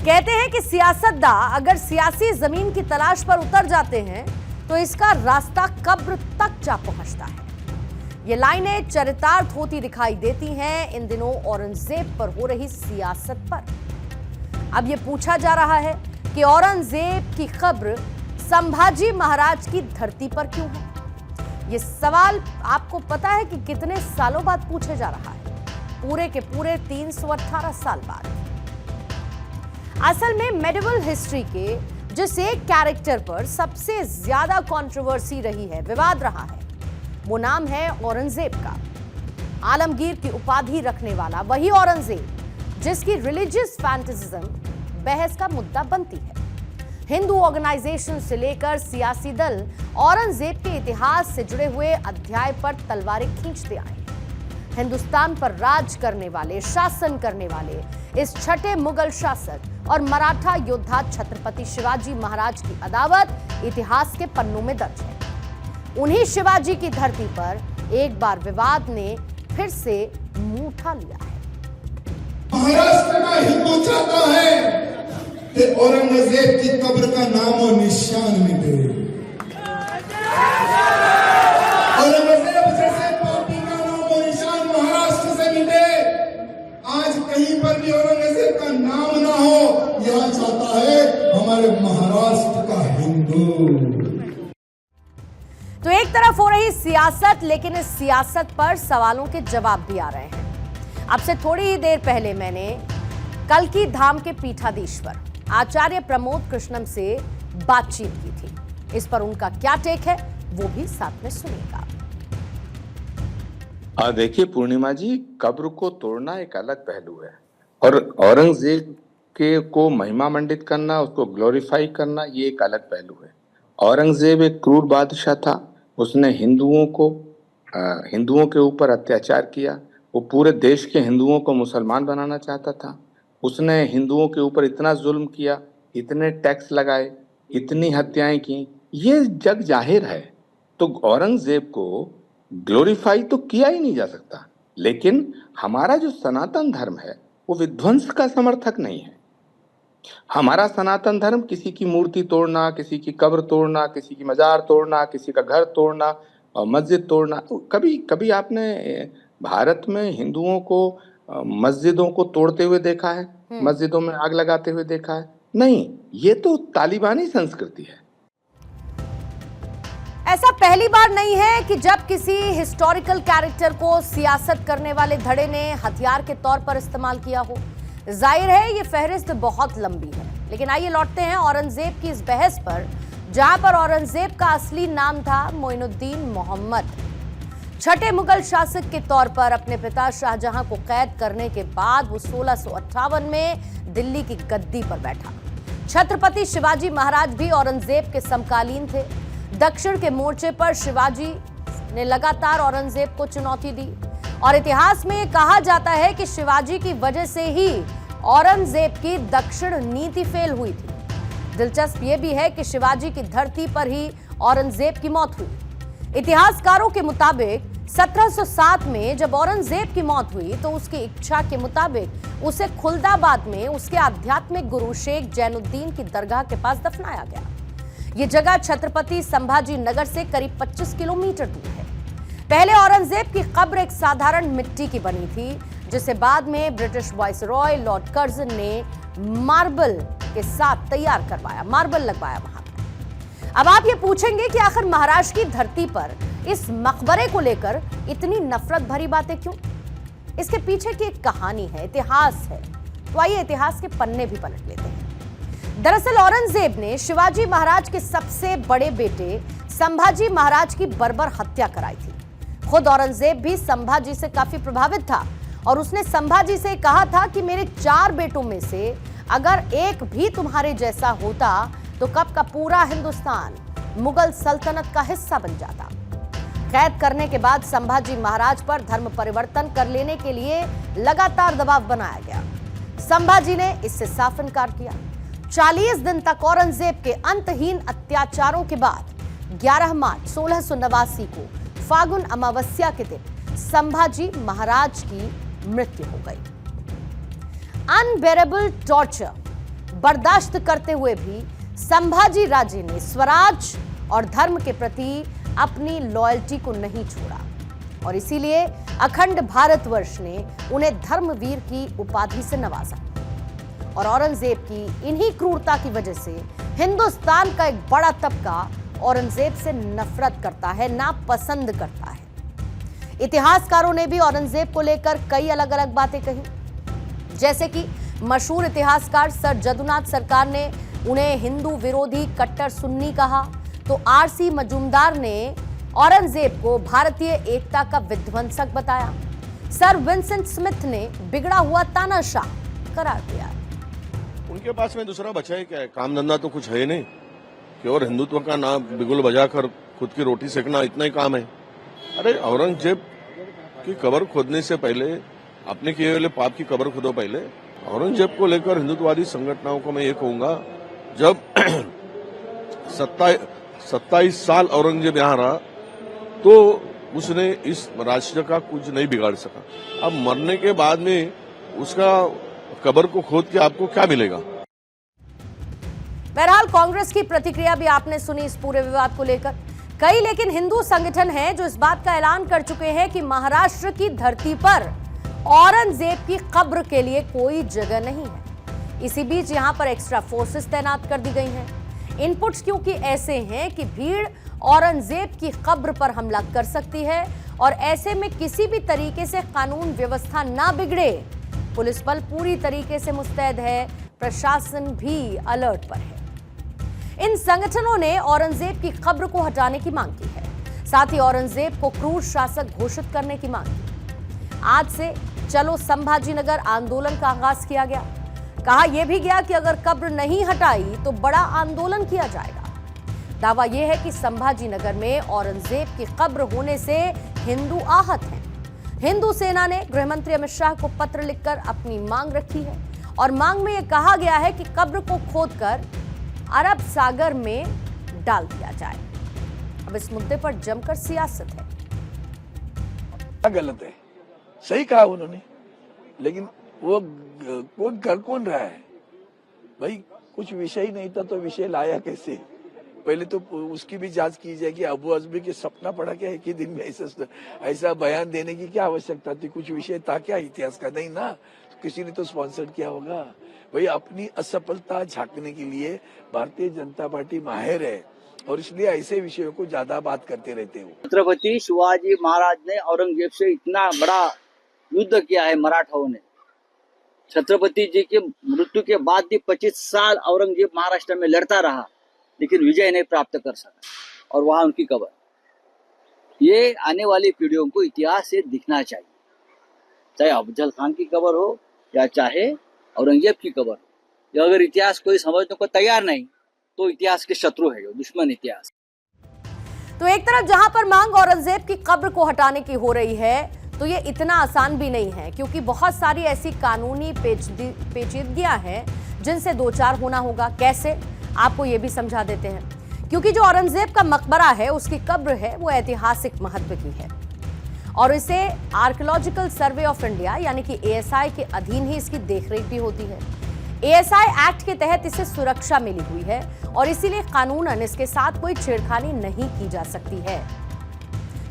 कहते हैं कि सियासतदान अगर सियासी जमीन की तलाश पर उतर जाते हैं तो इसका रास्ता कब्र तक जा पहुंचता है। ये लाइनें चरितार्थ होती दिखाई देती हैं इन दिनों औरंगजेब पर हो रही सियासत पर। अब ये पूछा जा रहा है कि औरंगजेब की कब्र संभाजी महाराज की धरती पर क्यों है। ये सवाल आपको पता है कि कितने सालों बाद पूछे जा रहा है? पूरे के पूरे 318 साल बाद। असल में मेडिवल हिस्ट्री के जिस एक कैरेक्टर पर सबसे ज्यादा कंट्रोवर्सी रही है, विवाद रहा है, वो नाम है औरंगजेब का। आलमगीर की उपाधि रखने वाला वही औरंगजेब जिसकी रिलीजियस फैंटेसिज्म बहस का मुद्दा बनती है। हिंदू ऑर्गेनाइजेशन से लेकर सियासी दल औरंगजेब के इतिहास से जुड़े हुए अध्याय पर तलवारें खींचते आए। हिंदुस्तान पर राज करने वाले, शासन करने वाले इस छठे मुगल शासक और मराठा योद्धा छत्रपति शिवाजी महाराज की अदावत इतिहास के पन्नों में दर्ज है। उन्हीं शिवाजी की धरती पर एक बार विवाद ने फिर से मुंह उठा लिया है। महाराष्ट्र का हिंदू चाहता है कि औरंगजेब की कब्र का नाम और निशान मिटे। औरंगजेब जैसे पापी का नाम और निशान महाराष्ट्र से मिटे। आज कहीं पर भी औरंगजेब का नाम ना हो, यह चाहता है हमारे महाराष्ट्र का हिंदू। तो एक तरफ हो रही सियासत, लेकिन इस सियासत पर सवालों के जवाब भी आ रहे हैं। अब से थोड़ी ही देर पहले मैंने कल्की धाम के पीठाधीश्वर आचार्य प्रमोद कृष्णम से बातचीत की थी। इस पर उनका क्या टेक है वो भी साथ में सुनिएगा। देखिए पूर्णिमा जी, कब्र को तोड़ना एक अलग पहलू है और औरंगजेब के को महिमा मंडित करना, उसको ग्लोरीफाई करना, ये एक अलग पहलू है। औरंगजेब एक क्रूर बादशाह था। उसने हिंदुओं के ऊपर अत्याचार किया। वो पूरे देश के हिंदुओं को मुसलमान बनाना चाहता था। उसने हिंदुओं के ऊपर इतना जुल्म किया, इतने टैक्स लगाए, इतनी हत्याएं की, ये जग जाहिर है। तो औरंगजेब को ग्लोरीफाई तो किया ही नहीं जा सकता। लेकिन हमारा जो सनातन धर्म है वो विध्वंस का समर्थक नहीं है। हमारा सनातन धर्म किसी की मूर्ति तोड़ना, किसी की कब्र तोड़ना, किसी की मजार तोड़ना, किसी का घर तोड़ना और मस्जिद तोड़ना, कभी कभी आपने भारत में हिंदुओं को मस्जिदों को तोड़ते हुए देखा है? मस्जिदों में आग लगाते हुए देखा है? नहीं, ये तो तालिबानी संस्कृति है। ऐसा पहली बार नहीं है कि जब किसी हिस्टोरिकल कैरेक्टर को सियासत करने वाले धड़े ने हथियार के तौर पर इस्तेमाल किया हो। जाहिर है ये फहरिस्त बहुत लंबी है, लेकिन आइए लौटते हैं औरंगजेब की इस बहस पर, जहां पर औरंगजेब का असली नाम था मोइनुद्दीन मोहम्मद। छठे मुगल शासक के तौर पर अपने पिता शाहजहां को कैद करने के बाद वो 1658 में दिल्ली की गद्दी पर बैठा। छत्रपति शिवाजी महाराज भी औरंगजेब के समकालीन थे। दक्षिण के मोर्चे पर शिवाजी ने लगातार औरंगजेब को चुनौती दी और इतिहास में कहा जाता है कि शिवाजी की वजह से ही औरंगजेब की दक्षिण नीति फेल हुई थी। दिलचस्प यह भी है कि शिवाजी की धरती पर ही औरंगजेब की मौत हुई। इतिहासकारों के मुताबिक 1707 में जब औरंगजेब की मौत हुई तो उसकी इच्छा के मुताबिक उसे खुलदाबाद में उसके आध्यात्मिक गुरु शेख जैनुद्दीन की दरगाह के पास दफनाया गया। यह जगह छत्रपति संभाजी नगर से करीब 25 किलोमीटर दूर है। पहले औरंगजेब की कब्र एक साधारण मिट्टी की बनी थी, जिसे बाद में ब्रिटिश वाइसरॉय लॉर्ड कर्जन ने मार्बल के साथ तैयार करवाया, मार्बल लगवाया वहां। अब आप ये पूछेंगे कि आखिर महाराष्ट्र की धरती पर इस मकबरे को लेकर इतनी नफरत भरी बातें क्यों? इसके पीछे की एक कहानी है, इतिहास है। तो आइए इतिहास के पन्ने भी पलट लेते हैं। दरअसल औरंगजेब ने शिवाजी महाराज के सबसे बड़े बेटे संभाजी महाराज की बर्बर हत्या कराई थी। खुद औरंगजेब भी संभाजी से काफी प्रभावित था और उसने संभाजी से कहा था कि मेरे 4 बेटों में से अगर एक भी तुम्हारे जैसा होता तो कब का पूरा हिंदुस्तान मुगल सल्तनत का हिस्सा बन जाता। कैद करने के बाद संभाजी महाराज पर धर्म परिवर्तन कर लेने के लिए लगातार दबाव बनाया गया। संभाजी ने इससे साफ इनकार किया। 40 दिन तक औरंगजेब के अंतहीन अत्याचारों के बाद 11 मार्च 1689 को फागुन अमावस्या के दिन संभाजी महाराज की मृत्यु हो गई। अनबेरेबल टॉर्चर, बर्दाश्त करते हुए भी संभाजी राजे ने स्वराज और धर्म के प्रति अपनी लॉयल्टी को नहीं छोड़ा और इसीलिए अखंड भारतवर्ष ने उन्हें धर्मवीर की उपाधि से नवाजा। और औरंगजेब की इन्हीं क्रूरता की वजह से हिंदुस्तान का एक बड़ा तबका औरंगजेब से नफरत करता है, नापसंद करता है। इतिहासकारों ने भी औरंगजेब को लेकर कई अलग अलग बातें कही, जैसे कि मशहूर इतिहासकार सर जदुनाथ सरकार ने उन्हें हिंदू विरोधी कट्टर सुन्नी कहा, तो आरसी मजूमदार ने औरंगजेब को भारतीय एकता का विध्वंसक बताया। सर विंसेंट स्मिथ ने बिगड़ा हुआ तानाशाह करार दिया। उनके पास में दूसरा बचा है क्या है? काम धंधा तो कुछ है नहीं कि और हिंदुत्व का नाम बिगुल बजाकर खुद की रोटी सेकना इतना ही काम है। अरे औरंगजेब की कब्र खोदने से पहले अपने किए हुए पाप की कब्र खोदो पहले। औरंगजेब को लेकर हिंदुत्ववादी संगठनों को मैं ये कहूंगा, जब 27 साल औरंगजेब यहाँ रहा तो उसने इस राष्ट्र का कुछ नहीं बिगाड़ सका। अब मरने के बाद में उसका कब्र को खोद के आपको क्या मिलेगा? बहरहाल कांग्रेस की प्रतिक्रिया भी आपने सुनी इस पूरे विवाद को लेकर। कई लेकिन हिंदू संगठन हैं जो इस बात का ऐलान कर चुके हैं कि महाराष्ट्र की धरती पर औरंगजेब की कब्र के लिए कोई जगह नहीं है। इसी बीच यहां पर एक्स्ट्रा फोर्सेस तैनात कर दी गई हैं। इनपुट्स क्योंकि ऐसे हैं कि भीड़ औरंगजेब की कब्र पर हमला कर सकती है और ऐसे में किसी भी तरीके से कानून व्यवस्था ना बिगड़े। पुलिस बल पूरी तरीके से मुस्तैद है, प्रशासन भी अलर्ट पर है। इन संगठनों ने औरंगजेब की कब्र को हटाने की मांग की है, साथ ही औरंगजेब को क्रूर शासक घोषित करने की मांग की। आज से चलो संभाजीनगर आंदोलन का आगाज किया गया। कहा यह भी गया कि अगर कब्र नहीं हटाई तो बड़ा आंदोलन किया जाएगा। दावा यह है कि संभाजीनगर में औरंगजेब की कब्र होने से हिंदू आहत हैं। हिंदू सेना ने गृहमंत्री अमित शाह को पत्र लिखकर अपनी मांग रखी है और मांग में यह कहा गया है कि कब्र को खोदकर अरब सागर में डाल दिया जाए। अब इस मुद्दे पर जमकर सियासत है। गलत है, सही कहा उन्होंने, लेकिन वो कर कौन रहा है भाई? कुछ विषय ही नहीं था तो विषय लाया कैसे? पहले तो उसकी भी जांच की जाए कि अबू अजमी के सपना पड़ा क्या एक ही दिन में ऐसा बयान देने की क्या आवश्यकता थी? कुछ विषय था क्या इतिहास का? नहीं ना, तो किसी ने तो स्पॉन्सर किया होगा भाई। अपनी असफलता झांकने के लिए भारतीय जनता पार्टी माहिर है और इसलिए ऐसे विषयों को ज्यादा बात करते रहते हैं। छत्रपति शिवाजी महाराज ने औरंगजेब से इतना बड़ा युद्ध किया है मराठाओं ने। छत्रपति जी के मृत्यु के बाद भी 25 साल औरंगजेब महाराष्ट्र में लड़ता रहा, लेकिन विजय नहीं प्राप्त कर सका और वहां उनकी कब्र। ये आने वाली पीढ़ियों को इतिहास से दिखना चाहिए, चाहे अफजल खान की कब्र हो या चाहे औरंगजेब की कब्र हो। अगर इतिहास कोई समझने को तैयार नहीं तो इतिहास के शत्रु है, दुश्मन इतिहास। तो एक तरफ जहां पर मांग औरंगजेब की कब्र को हटाने की हो रही है, तो ये इतना आसान भी नहीं है, क्योंकि बहुत सारी ऐसी कानूनी पेचीदगियां हैं जिनसे दो चार होना होगा। कैसे, आपको ये भी समझा देते हैं। क्योंकि जो औरंगजेब का मकबरा है, उसकी कब्र है, वो ऐतिहासिक महत्व की है और इसे आर्कियोलॉजिकल सर्वे ऑफ इंडिया यानी कि ASI के अधीन ही इसकी देखरेख भी होती है। ASI एक्ट के तहत इसे सुरक्षा मिली हुई है और इसीलिए कानूनन इसके साथ कोई छेड़खानी नहीं की जा सकती है,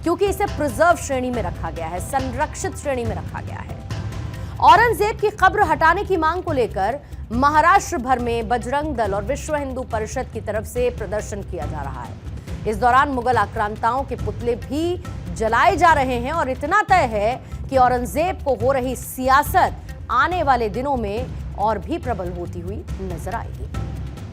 क्योंकि इसे प्रिजर्व श्रेणी में रखा गया है, संरक्षित श्रेणी में रखा गया है। औरंगजेब की कब्र हटाने की मांग को लेकर महाराष्ट्र भर में बजरंग दल और विश्व हिंदू परिषद की तरफ से प्रदर्शन किया जा रहा है। इस दौरान मुगल आक्रांताओं के पुतले भी जलाए जा रहे हैं और इतना तय है कि औरंगजेब को हो रही सियासत आने वाले दिनों में और भी प्रबल होती हुई नजर आएगी।